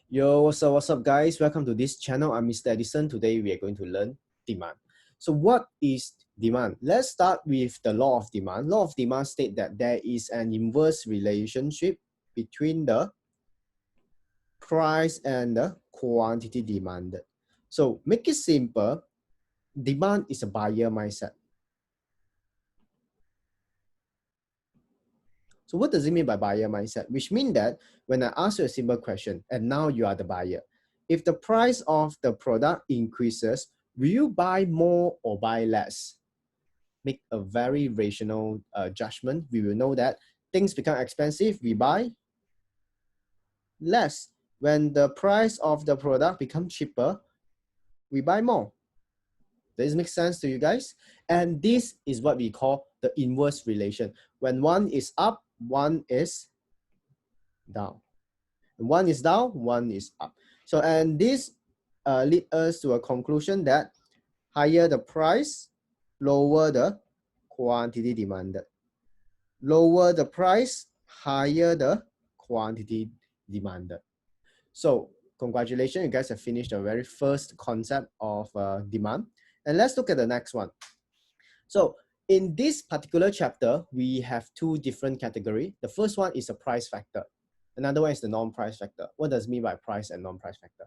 Yo, so what's up guys? Welcome to this channel. I'm Mr. Edison. Today we are going to learn demand. So what is demand? Let's start with the law of demand. Law of demand states that there is an inverse relationship between the price and the quantity demanded. So make it simple, demand is a buyer mindset. So what does it mean by buyer mindset? Which means that when I ask you a simple question and now you are the buyer, if the price of the product increases, will you buy more or buy less? Make a very rational judgment. We will know that things become expensive, we buy less. When the price of the product becomes cheaper, we buy more. Does this make sense to you guys? And this is what we call the inverse relation. When one is up, one is down. One is down, one is up. So, and this leads us to a conclusion that higher the price, lower the quantity demanded. Lower the price, higher the quantity demanded. So, congratulations, you guys have finished the very first concept of demand. And let's look at the next one. So, in this particular chapter, we have two different categories. The first one is a price factor. Another one is the non-price factor. What does it mean by price and non-price factor?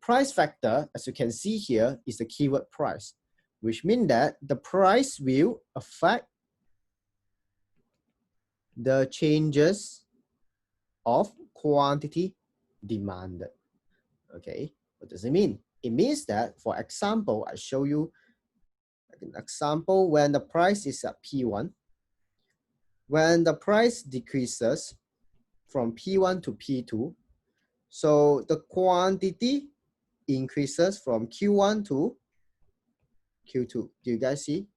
Price factor, as you can see here, is the keyword price, which means that the price will affect the changes of quantity demanded. Okay, what does it mean? It means that, for example, I show you an example when the price is at P1, when the price decreases from P1 to P2, so the quantity increases from Q1 to Q2. Do you guys see?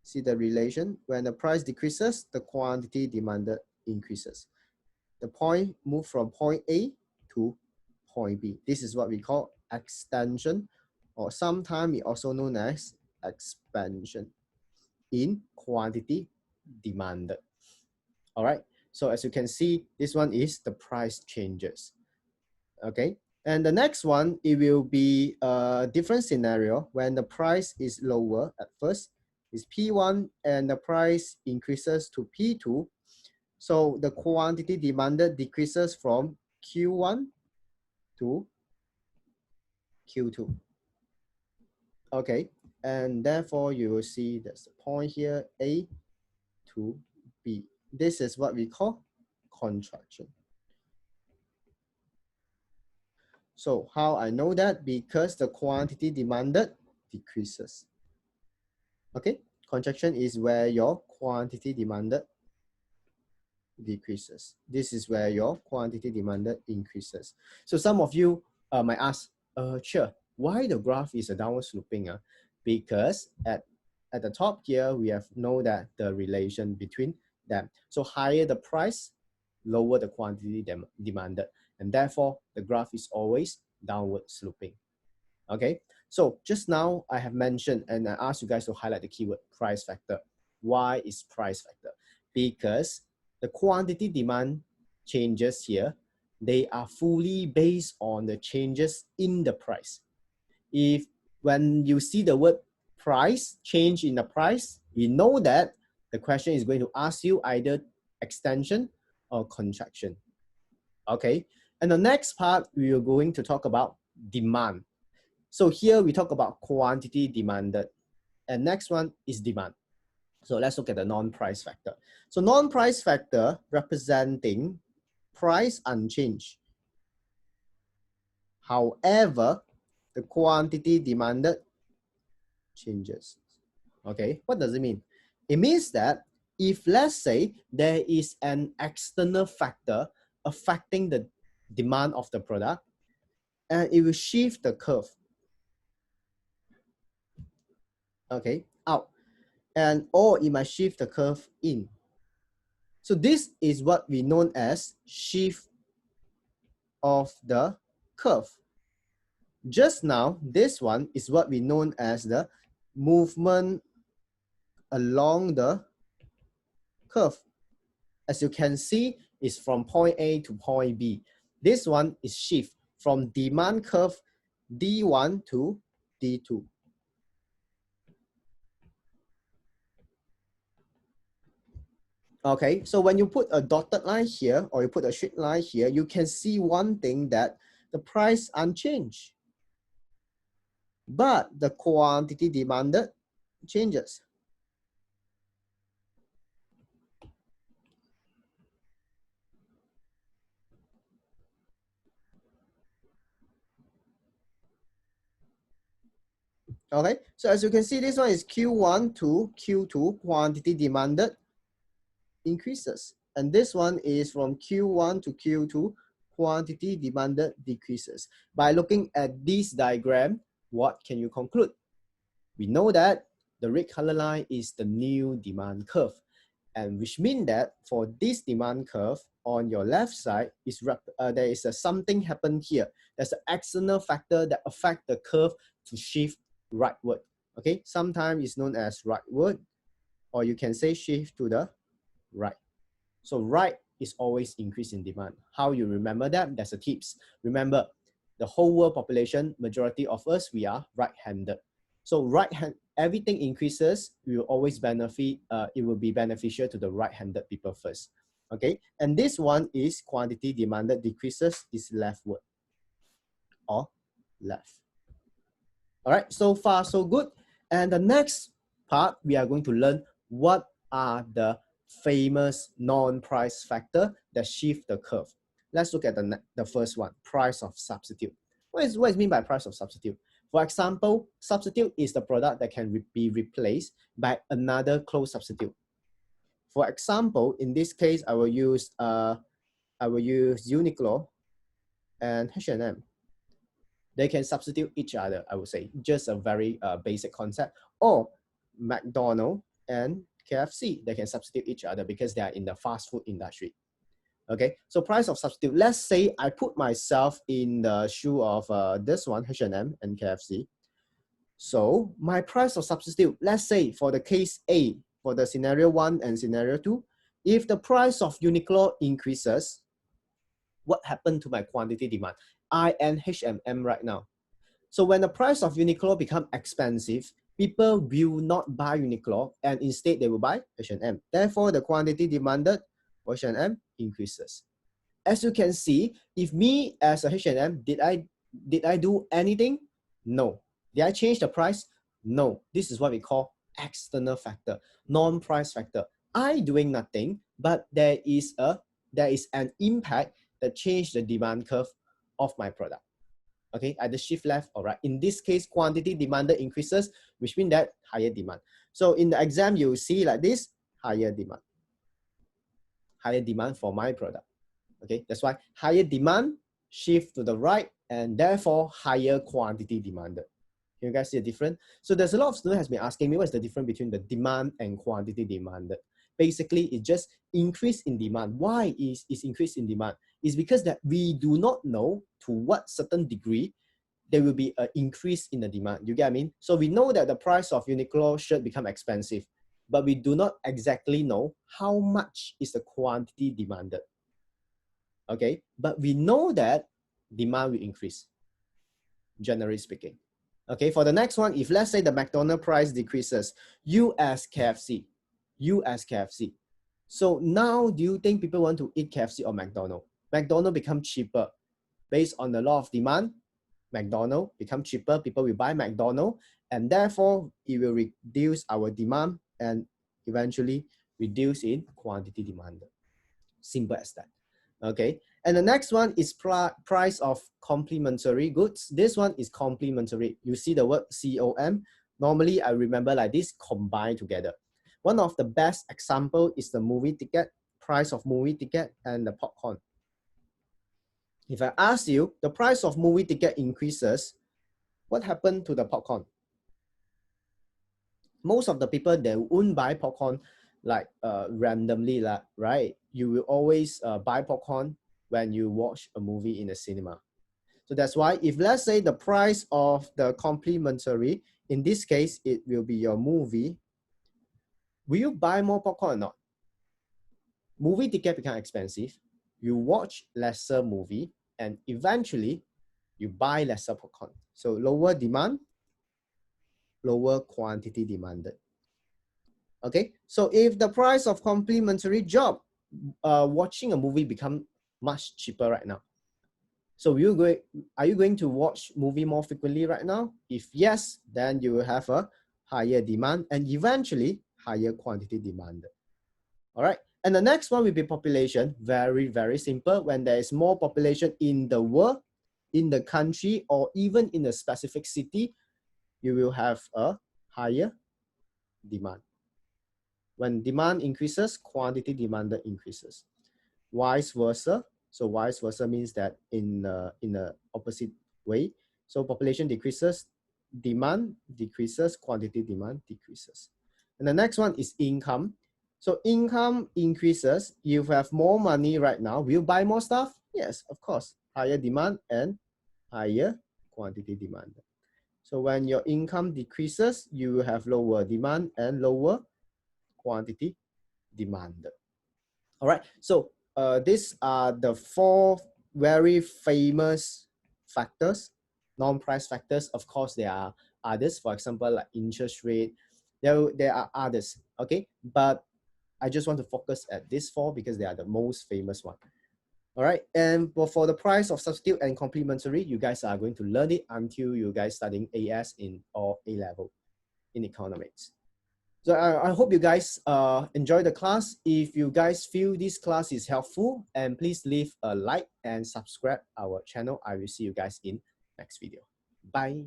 See the relation? When the price decreases, the quantity demanded increases. The point moves from point A to point B. This is what we call extension, or sometimes also known as expansion in quantity demanded. All right. So as you can see, this one is the price changes. Okay. And the next one, it will be a different scenario when the price is lower at first, is P1, and the price increases to P2. So the quantity demanded decreases from Q1 to Q2. Okay, and therefore you will see there's a point here, A to B. This is what we call contraction. So how I know that? Because the quantity demanded decreases. Okay, contraction is where your quantity demanded decreases. This is where your quantity demanded increases. So some of you might ask, sure, why the graph is a downward sloping? Because at the top here, we have know that the relation between them. So higher the price, lower the quantity demanded. And therefore, the graph is always downward sloping. Okay, so just now I have mentioned and I asked you guys to highlight the keyword price factor. Why is price factor? Because the quantity demand changes here, they are fully based on the changes in the price. If when you see the word price, change in the price, we know that the question is going to ask you either extension or contraction. Okay, and the next part, we are going to talk about demand. So here we talk about quantity demanded, and next one is demand. So let's look at the non-price factor. So non-price factor representing price unchanged. However, the quantity demanded changes. Okay, what does it mean? It means that if, let's say, there is an external factor affecting the demand of the product, and it will shift the curve, okay, out, and or it might shift the curve in. So this is what we know as shift of the curve. Just now, this one is what we know as the movement along the curve. As you can see, it's from point A to point B. This one is shift from demand curve D1 to D2. Okay, so when you put a dotted line here or you put a straight line here, you can see one thing that the price unchanged, but the quantity demanded changes. Okay, so as you can see, this one is Q1 to Q2, quantity demanded increases. And this one is from Q1 to Q2, quantity demanded decreases. By looking at this diagram, what can you conclude? We know that the red color line is the new demand curve, and which means that for this demand curve on your left side is there is something happen here. There's an external factor that affect the curve to shift rightward. Okay, sometimes it's known as rightward, or you can say shift to the right. So right is always increase in demand. How you remember that? That's a tips. Remember, the whole world population, majority of us, we are right-handed. So everything increases, we will always benefit, it will be beneficial to the right-handed people first. Okay, and this one is quantity demanded decreases is leftward or left. All right, so far so good. And the next part, we are going to learn what are the famous non-price factor that shift the curve. Let's look at the first one, price of substitute. What is mean by price of substitute? For example, substitute is the product that can be replaced by another close substitute. For example, in this case, I will use Uniqlo and H&M. They can substitute each other, I would say, just a very basic concept. Or McDonald's and KFC, they can substitute each other because they are in the fast food industry. Okay, so price of substitute. Let's say I put myself in the shoe of this one, H&M and KFC. So my price of substitute, let's say for the case A, for the scenario 1 and scenario 2, if the price of Uniqlo increases, what happened to my quantity demand? I am H&M right now. So when the price of Uniqlo become expensive, people will not buy Uniqlo and instead they will buy H&M. Therefore, the quantity demanded for H&M increases. As you can see, if me as a H&M, did I do anything? No. Did I change the price? No. This is what we call external factor, non-price factor. I doing nothing, but there is an impact that change the demand curve of my product. Okay, either shift left or right. In this case, quantity demanded increases, which means that higher demand. So in the exam, you will see like this, higher demand for my product. Okay, that's why higher demand shift to the right and therefore higher quantity demanded. Can you guys see the difference? So there's a lot of students has been asking me what's the difference between the demand and quantity demanded. Basically, it's just increase in demand. Why is increase in demand? It's because that we do not know to what certain degree there will be an increase in the demand. You get what I mean? So we know that the price of Uniqlo shirt become expensive, but we do not exactly know how much is the quantity demanded. Okay, but we know that demand will increase, generally speaking. Okay, for the next one, if let's say the McDonald's price decreases, you as KFC. So now do you think people want to eat KFC or McDonald's? McDonald's become cheaper. Based on the law of demand, McDonald's become cheaper, people will buy McDonald's, and therefore it will reduce our demand and eventually reduce in quantity demand. Simple as that. Okay, and the next one is price of complementary goods. This one is complementary. You see the word COM. Normally, I remember like this, combined together. One of the best example is the movie ticket, price of movie ticket and the popcorn. If I ask you, the price of movie ticket increases, what happened to the popcorn? Most of the people, they won't buy popcorn like randomly, right? You will always buy popcorn when you watch a movie in the cinema. So that's why if let's say the price of the complementary, in this case, it will be your movie, will you buy more popcorn or not? Movie ticket become expensive, you watch lesser movie, and eventually You buy lesser popcorn. So lower demand, lower quantity demanded. Okay, so if the price of complimentary job, watching a movie become much cheaper right now. So are you going to watch movie more frequently right now? If yes, then you will have a higher demand and eventually higher quantity demanded. All right, and the next one will be population. Very, very simple. When there is more population in the world, in the country, or even in a specific city, you will have a higher demand. When demand increases, quantity demanded increases. Vice versa. So vice versa means that in the opposite way. So population decreases, demand decreases, quantity demand decreases. And the next one is income. So income increases. You have more money right now. Will you buy more stuff? Yes, of course. Higher demand and higher quantity demand. So when your income decreases, you will have lower demand and lower quantity demanded. All right, so these are the 4 very famous factors, non-price factors. Of course, there are others, for example, like interest rate. There are others, okay? But I just want to focus at these 4 because they are the most famous one. All right, and for the price of substitute and complementary, you guys are going to learn it until you guys studying AS in or A level in economics. So I hope you guys enjoy the class. If you guys feel this class is helpful, and please leave a like and subscribe our channel. I will see you guys in next video. Bye.